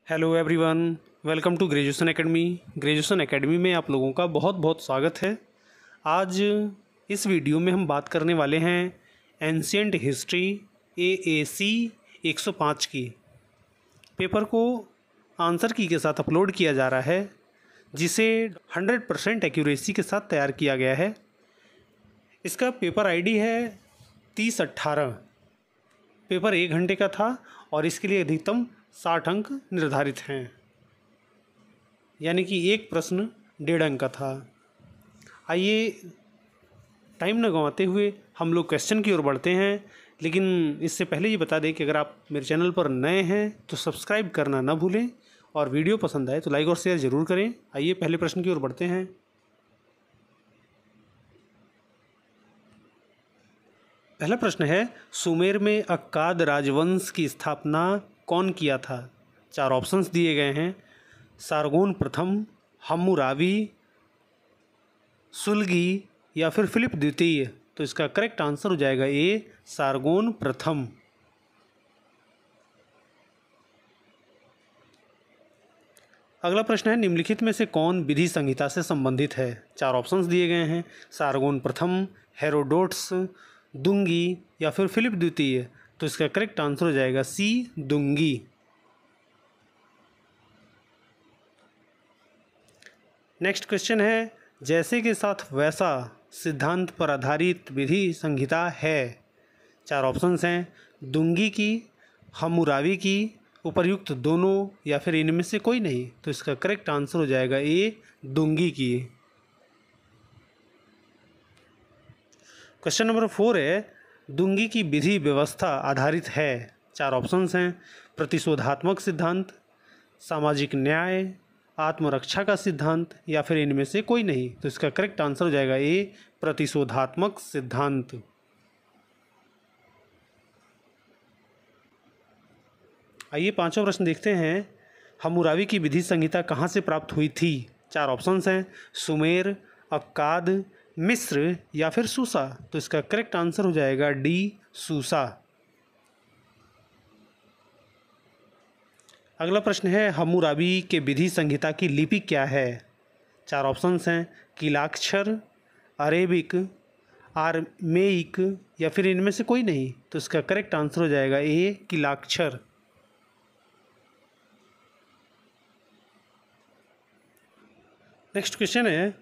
Hello everyone, welcome to graduation academy. Graduation academy में आप लोगों का बहुत बहुत स्वागत है। आज इस वीडियो में हम बात करने वाले हैं एंशिएंट हिस्ट्री AAC 105 की। पेपर को आंसर की के साथ अपलोड किया जा रहा है, जिसे 100% एक्यूरेसी के साथ तैयार किया गया है। इसका पेपर आईडी है 3018। पेपर 1 घंटे का था और इसके लिए अधिकतम 60 अंक निर्धारित हैं, यानी कि एक प्रश्न 1.5 अंक का था। आइए टाइम न गंवाते हुए हम लोग क्वेश्चन की ओर बढ़ते हैं। लेकिन इससे पहले ये बता दें कि अगर आप मेरे चैनल पर नए हैं तो सब्सक्राइब करना ना भूलें और वीडियो पसंद आए तो लाइक और शेयर ज़रूर करें। आइए पहले प्रश्न की ओर बढ़ते हैं। पहला प्रश्न है, सुमेर में अक्काद राजवंश की स्थापना कौन किया था? 4 ऑप्शंस दिए गए हैं। सारगोन प्रथम, हम्मुराबी, सुलगी या फिर फिलिप द्वितीय। तो इसका करेक्ट आंसर हो जाएगा ए, सारगोन प्रथम। अगला प्रश्न है, निम्नलिखित में से कौन विधि संहिता से संबंधित है? 4 ऑप्शंस दिए गए हैं। सारगोन प्रथम, हेरोडोट्स, दुंगी या फिर फिलिप द्वितीय। तो इसका करेक्ट आंसर हो जाएगा सी, दुंगी। नेक्स्ट क्वेश्चन है, जैसे के साथ वैसा सिद्धांत पर आधारित विधि संहिता है। 4 ऑप्शंस हैं। दुंगी की, हम्मुराबी की, उपर्युक्त दोनों या फिर इनमें से कोई नहीं। तो इसका करेक्ट आंसर हो जाएगा ए, दुंगी की। क्वेश्चन नंबर 4 है, दुंगी की विधि व्यवस्था आधारित है। 4 ऑप्शंस हैं। प्रतिशोधात्मक सिद्धांत, सामाजिक न्याय, आत्मरक्षा का सिद्धांत या फिर इनमें से कोई नहीं। तो इसका करेक्ट आंसर हो जाएगा ए, प्रतिशोधात्मक सिद्धांत। आइए 5वां प्रश्न देखते हैं। हम्मुराबी की विधि संहिता कहाँ से प्राप्त हुई थी? 4 ऑप्शंस हैं। सुमेर, अक्काद, मिस्र या फिर सूसा। तो इसका करेक्ट आंसर हो जाएगा डी, सूसा। अगला प्रश्न है, हम्मुराबी के विधि संहिता की लिपि क्या है? 4 ऑप्शंस हैं। कीलाक्षर, अरेबिक, आरमेइक या फिर इनमें से कोई नहीं। तो इसका करेक्ट आंसर हो जाएगा ए, कीलाक्षर। नेक्स्ट क्वेश्चन है,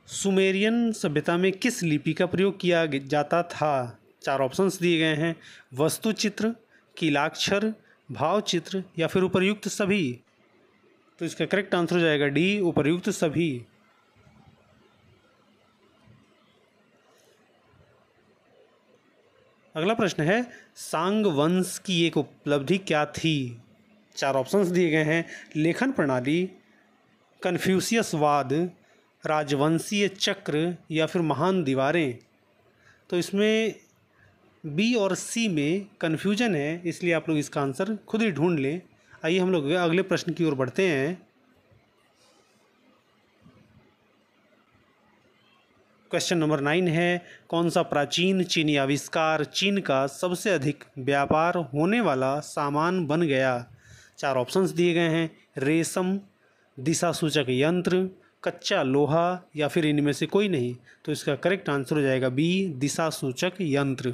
सुमेरियन सभ्यता में किस लिपि का प्रयोग किया जाता था? 4 ऑप्शंस दिए गए हैं। वस्तुचित्र, कीलाक्षर, भावचित्र या फिर उपर्युक्त सभी। तो इसका करेक्ट आंसर हो जाएगा डी, उपर्युक्त सभी। अगला प्रश्न है, सांग वंश की एक उपलब्धि क्या थी? 4 ऑप्शंस दिए गए हैं। लेखन प्रणाली, कन्फ्यूशियसवाद, राजवंशीय चक्र या फिर महान दीवारें। तो इसमें बी और सी में कन्फ्यूजन है, इसलिए आप लोग इसका आंसर खुद ही ढूंढ लें। आइए हम लोग अगले प्रश्न की ओर बढ़ते हैं। क्वेश्चन नंबर 9 है, कौन सा प्राचीन चीनी आविष्कार चीन का सबसे अधिक व्यापार होने वाला सामान बन गया? 4 ऑप्शंस दिए गए हैं। रेशम, दिशा सूचक यंत्र, कच्चा लोहा या फिर इनमें से कोई नहीं। तो इसका करेक्ट आंसर हो जाएगा बी, दिशा सूचक यंत्र।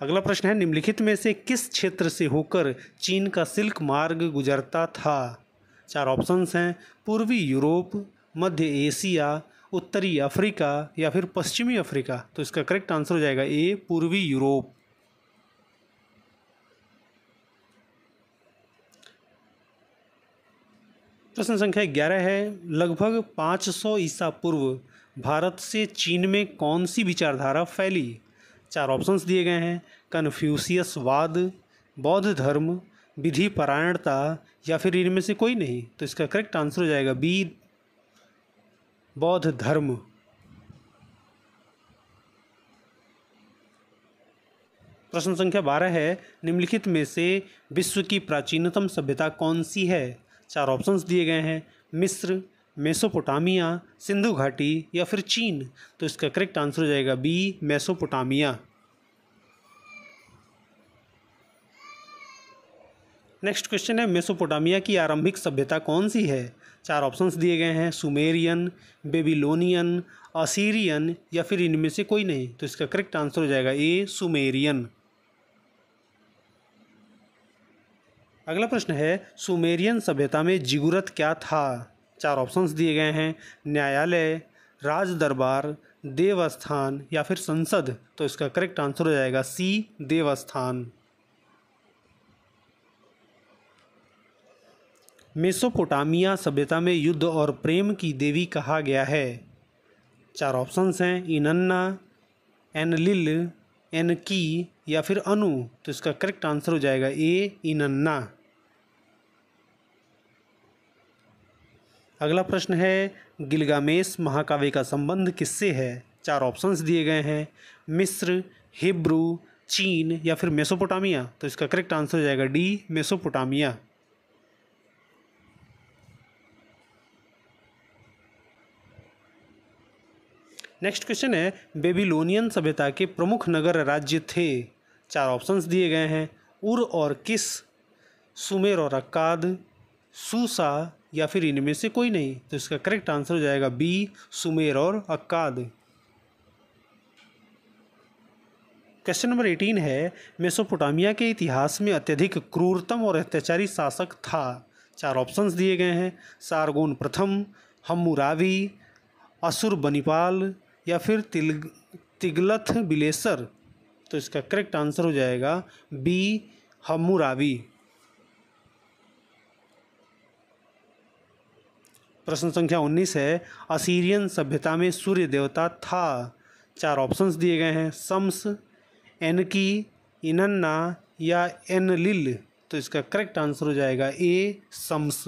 अगला प्रश्न है, निम्नलिखित में से किस क्षेत्र से होकर चीन का सिल्क मार्ग गुजरता था? 4 ऑप्शंस हैं। पूर्वी यूरोप, मध्य एशिया, उत्तरी अफ्रीका या फिर पश्चिमी अफ्रीका। तो इसका करेक्ट आंसर हो जाएगा ए, पूर्वी यूरोप। प्रश्न संख्या 11 है, लगभग 500 ईसा पूर्व भारत से चीन में कौन सी विचारधारा फैली? 4 ऑप्शंस दिए गए हैं। कन्फ्यूशियसवाद, बौद्ध धर्म, विधि परायणता या फिर इनमें से कोई नहीं। तो इसका करेक्ट आंसर हो जाएगा बी, बौद्ध धर्म। प्रश्न संख्या 12 है, निम्नलिखित में से विश्व की प्राचीनतम सभ्यता कौन सी है? 4 ऑप्शंस दिए गए हैं। मिस्र, मेसोपोटामिया, सिंधु घाटी या फिर चीन। तो इसका करेक्ट आंसर हो जाएगा बी, मेसोपोटामिया। नेक्स्ट क्वेश्चन है, मेसोपोटामिया की आरंभिक सभ्यता कौन सी है? 4 ऑप्शंस दिए गए हैं, सुमेरियन, बेबीलोनियन, असीरियन या फिर इनमें से कोई नहीं। तो इसका करेक्ट आंसर हो जाएगा ए, सुमेरियन। अगला प्रश्न है, सुमेरियन सभ्यता में जिगुरत क्या था? 4 ऑप्शंस दिए गए हैं, न्यायालय, राज दरबार, देवस्थान या फिर संसद। तो इसका करेक्ट आंसर हो जाएगा सी, देवस्थान। मेसोपोटामिया सभ्यता में युद्ध और प्रेम की देवी कहा गया है। 4 ऑप्शंस हैं, इनन्ना, एनलिल, एनकी या फिर अनु। तो इसका करेक्ट आंसर हो जाएगा ए, इनन्ना। अगला प्रश्न है, गिलगामेश महाकाव्य का संबंध किससे है? 4 ऑप्शंस दिए गए हैं, मिस्र, हिब्रू, चीन या फिर मेसोपोटामिया। तो इसका करेक्ट आंसर हो जाएगा डी, मेसोपोटामिया। नेक्स्ट क्वेश्चन है, बेबीलोनियन सभ्यता के प्रमुख नगर राज्य थे। 4 ऑप्शंस दिए गए हैं, उर और किस, सुमेर और अक्काद, सूसा या फिर इनमें से कोई नहीं। तो इसका करेक्ट आंसर हो जाएगा बी, सुमेर और अक्काद। क्वेश्चन नंबर 18 है, मेसोपोटामिया के इतिहास में अत्यधिक क्रूरतम और अत्याचारी शासक था। 4 ऑप्शंस दिए गए हैं, सारगोन प्रथम, हम्मुराबी, अशुरबनिपाल या फिर तिगलथ बिलेसर। तो इसका करेक्ट आंसर हो जाएगा बी, हम्मुराबी। प्रश्न संख्या 19 है, असीरियन सभ्यता में सूर्य देवता था। 4 ऑप्शंस दिए गए हैं, शम्स, एनकी, इनन्ना या एनलिल। तो इसका करेक्ट आंसर हो जाएगा ए, शम्स।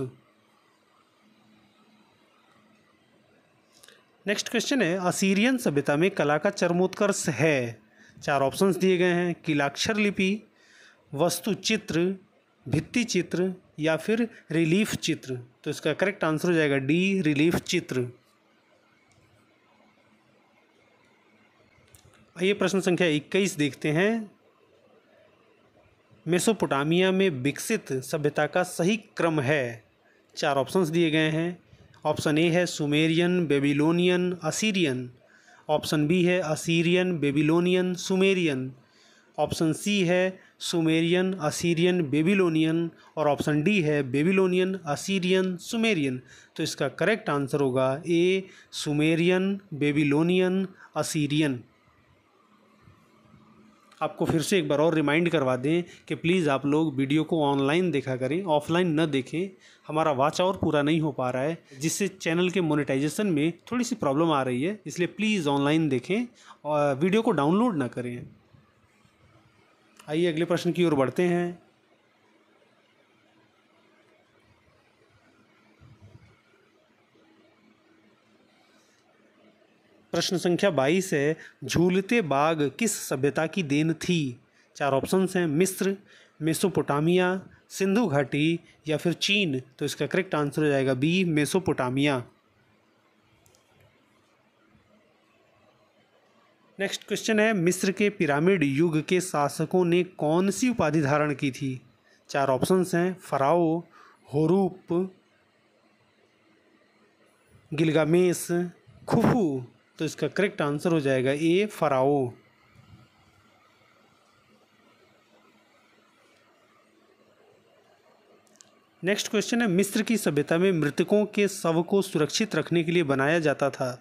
नेक्स्ट क्वेश्चन है, असीरियन सभ्यता में कला चरमोत्कर्ष है। 4 ऑप्शंस दिए गए हैं, किलाक्षर लिपि, वस्तु चित्र, भित्ति चित्र या फिर रिलीफ चित्र। तो इसका करेक्ट आंसर हो जाएगा डी, रिलीफ चित्र। आइए प्रश्न संख्या 21 देखते हैं। मेसोपोटामिया में विकसित सभ्यता का सही क्रम है। 4 ऑप्शंस दिए गए हैं, ऑप्शन ए है Sumerian, Babylonian, Assyrian. Option B है Assyrian, Babylonian, Sumerian. Option C है सुमेरियन, असीरियन, बेबीलोनियन और ऑप्शन डी है बेबीलोनियन, असीरियन, सुमेरियन। तो इसका करेक्ट आंसर होगा ए, सुमेरियन, बेबीलोनियन, असीरियन। आपको फिर से एक बार और रिमाइंड करवा दें कि प्लीज़ आप लोग वीडियो को ऑनलाइन देखा करें, ऑफलाइन न देखें। हमारा वॉच आवर पूरा नहीं हो पा रहा है, जिससे चैनल के मोनेटाइजेशन में थोड़ी सी प्रॉब्लम आ रही है। इसलिए प्लीज़ ऑनलाइन देखें और वीडियो को डाउनलोड ना करें। आइए अगले प्रश्न की ओर बढ़ते हैं। प्रश्न संख्या 22 है, झूलते बाग किस सभ्यता की देन थी? 4 ऑप्शंस हैं, मिस्र, मेसोपोटामिया, सिंधु घाटी या फिर चीन। तो इसका करेक्ट आंसर हो जाएगा बी, मेसोपोटामिया। नेक्स्ट क्वेश्चन है, मिस्र के पिरामिड युग के शासकों ने कौन सी उपाधि धारण की थी? 4 ऑप्शंस हैं, फराओ, होरूप, गिलगामेश, खुफू। तो इसका करेक्ट आंसर हो जाएगा ए, फराओ। नेक्स्ट क्वेश्चन है, मिस्र की सभ्यता में मृतकों के शव को सुरक्षित रखने के लिए बनाया जाता था।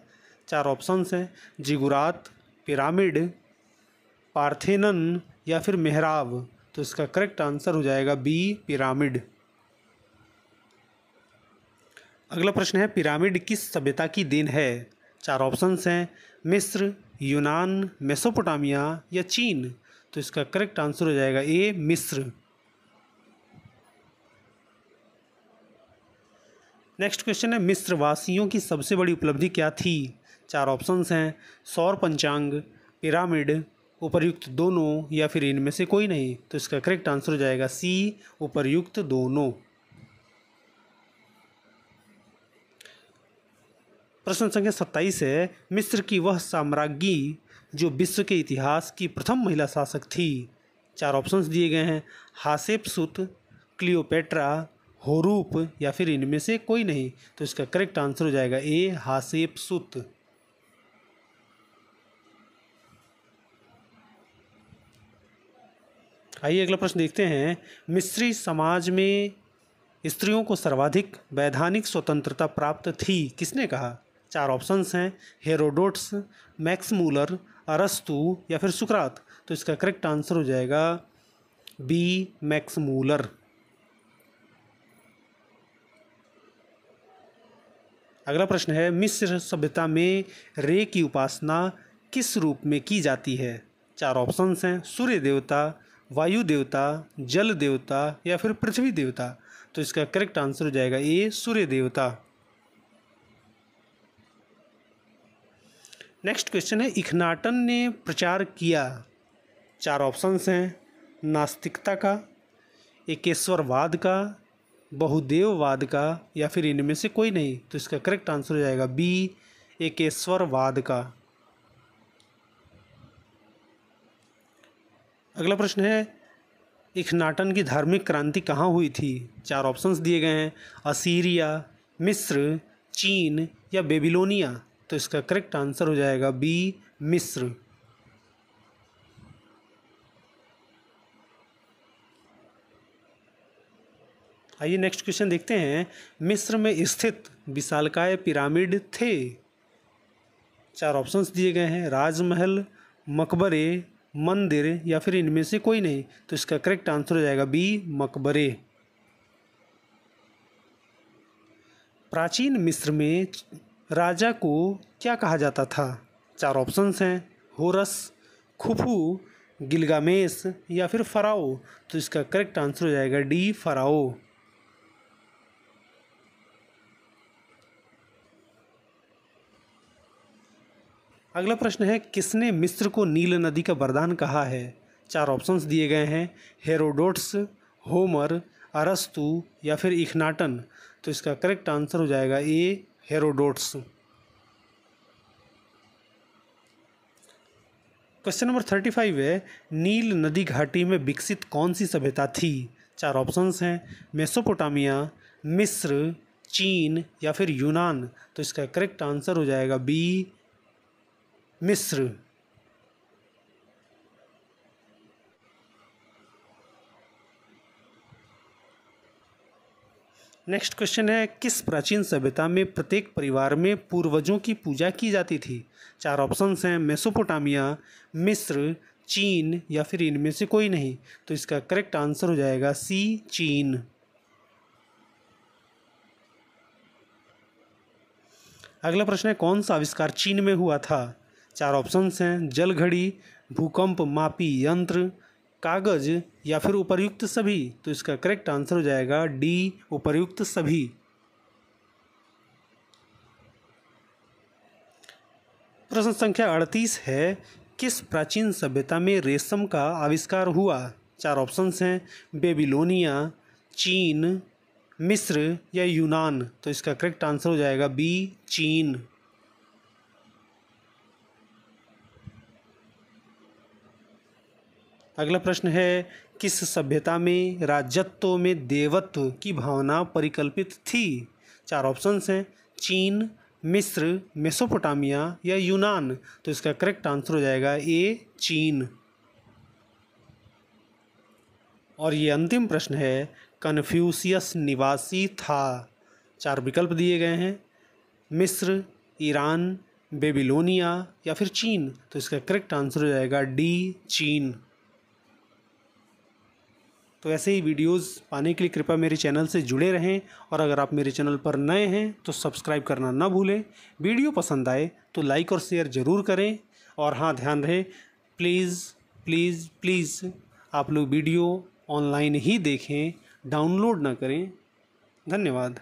4 ऑप्शंस हैं, जिगुरात, पिरामिड, पार्थेनन या फिर मेहराब। तो इसका करेक्ट आंसर हो जाएगा बी, पिरामिड। अगला प्रश्न है, पिरामिड किस सभ्यता की देन है? 4 ऑप्शंस हैं, मिस्र, यूनान, मेसोपोटामिया या चीन। तो इसका करेक्ट आंसर हो जाएगा ए, मिस्र। नेक्स्ट क्वेश्चन है, मिस्र वासियों की सबसे बड़ी उपलब्धि क्या थी? 4 ऑप्शंस हैं, सौर पंचांग, पिरामिड, उपर्युक्त दोनों या फिर इनमें से कोई नहीं। तो इसका करेक्ट आंसर हो जाएगा सी, उपर्युक्त दोनों। प्रश्न संख्या 27 है, मिस्र की वह साम्राज्ञी जो विश्व के इतिहास की प्रथम महिला शासक थी। 4 ऑप्शंस दिए गए हैं, हासेपसुत, क्लियोपेट्रा, होरूप या फिर इनमें से कोई नहीं। तो इसका करेक्ट आंसर हो जाएगा ए हासेपसुत। आइए अगला प्रश्न देखते हैं। मिस्री समाज में स्त्रियों को सर्वाधिक वैधानिक स्वतंत्रता प्राप्त थी, किसने कहा? 4 ऑप्शंस हैं, हेरोडोट्स, मैक्स मूलर, अरस्तु या फिर सुकरात। तो इसका करेक्ट आंसर हो जाएगा बी मैक्स मूलर। अगला प्रश्न है, मिस्र सभ्यता में रे की उपासना किस रूप में की जाती है? 4 ऑप्शंस हैं, सूर्य देवता, वायु देवता, जल देवता या फिर पृथ्वी देवता। तो इसका करेक्ट आंसर हो जाएगा ए सूर्य देवता। नेक्स्ट क्वेश्चन है, इखनाटन ने प्रचार किया। 4 ऑप्शंस हैं, नास्तिकता का, एकेश्वरवाद का, बहुदेववाद का या फिर इनमें से कोई नहीं। तो इसका करेक्ट आंसर हो जाएगा बी एकेश्वरवाद का। अगला प्रश्न है, इखनाटन की धार्मिक क्रांति कहाँ हुई थी? 4 ऑप्शंस दिए गए हैं, असीरिया, मिस्र, चीन या बेबीलोनिया। तो इसका करेक्ट आंसर हो जाएगा बी मिस्र। आइए नेक्स्ट क्वेश्चन देखते हैं। मिस्र में स्थित विशालकाय पिरामिड थे। 4 ऑप्शंस दिए गए हैं, राजमहल, मकबरे, मंदिर या फिर इनमें से कोई नहीं। तो इसका करेक्ट आंसर हो जाएगा बी मकबरे। प्राचीन मिस्र में राजा को क्या कहा जाता था? 4 ऑप्शंस हैं, होरस, खुफू, गिलगामेश या फिर फराओ। तो इसका करेक्ट आंसर हो जाएगा डी फराओ। अगला प्रश्न है, किसने मिस्र को नील नदी का वरदान कहा है? 4 ऑप्शंस दिए गए हैं, हेरोडोट्स, होमर, अरस्तु या फिर इखनाटन। तो इसका करेक्ट आंसर हो जाएगा ए हेरोडोट्स। क्वेश्चन नंबर 35 है, नील नदी घाटी में विकसित कौन सी सभ्यता थी? 4 ऑप्शंस हैं, मेसोपोटामिया, मिस्र, चीन या फिर यूनान। तो इसका करेक्ट आंसर हो जाएगा बी मिस्र। नेक्स्ट क्वेश्चन है, किस प्राचीन सभ्यता में प्रत्येक परिवार में पूर्वजों की पूजा की जाती थी? 4 ऑप्शंस हैं, मेसोपोटामिया, मिस्र, चीन या फिर इनमें से कोई नहीं। तो इसका करेक्ट आंसर हो जाएगा सी चीन। अगला प्रश्न है, कौन सा आविष्कार चीन में हुआ था? 4 ऑप्शंस हैं, जल घड़ी, भूकंप मापी यंत्र, कागज या फिर उपर्युक्त सभी। तो इसका करेक्ट आंसर हो जाएगा डी उपर्युक्त सभी। प्रश्न संख्या 38 है, किस प्राचीन सभ्यता में रेशम का आविष्कार हुआ? 4 ऑप्शंस हैं, बेबीलोनिया, चीन, मिस्र या यूनान। तो इसका करेक्ट आंसर हो जाएगा बी चीन। अगला प्रश्न है, किस सभ्यता में राजत्व में देवत्व की भावना परिकल्पित थी? 4 ऑप्शंस हैं, चीन, मिस्र, मेसोपोटामिया या यूनान। तो इसका करेक्ट आंसर हो जाएगा ए चीन। और ये अंतिम प्रश्न है, कन्फ्यूशियस निवासी था। 4 विकल्प दिए गए हैं, मिस्र, ईरान, बेबीलोनिया या फिर चीन। तो इसका करेक्ट आंसर हो जाएगा डी चीन। तो ऐसे ही वीडियोस पाने के लिए कृपया मेरे चैनल से जुड़े रहें, और अगर आप मेरे चैनल पर नए हैं तो सब्सक्राइब करना ना भूलें। वीडियो पसंद आए तो लाइक और शेयर ज़रूर करें। और हाँ, ध्यान रहे, प्लीज़ प्लीज़ प्लीज़ आप लोग वीडियो ऑनलाइन ही देखें, डाउनलोड ना करें। धन्यवाद।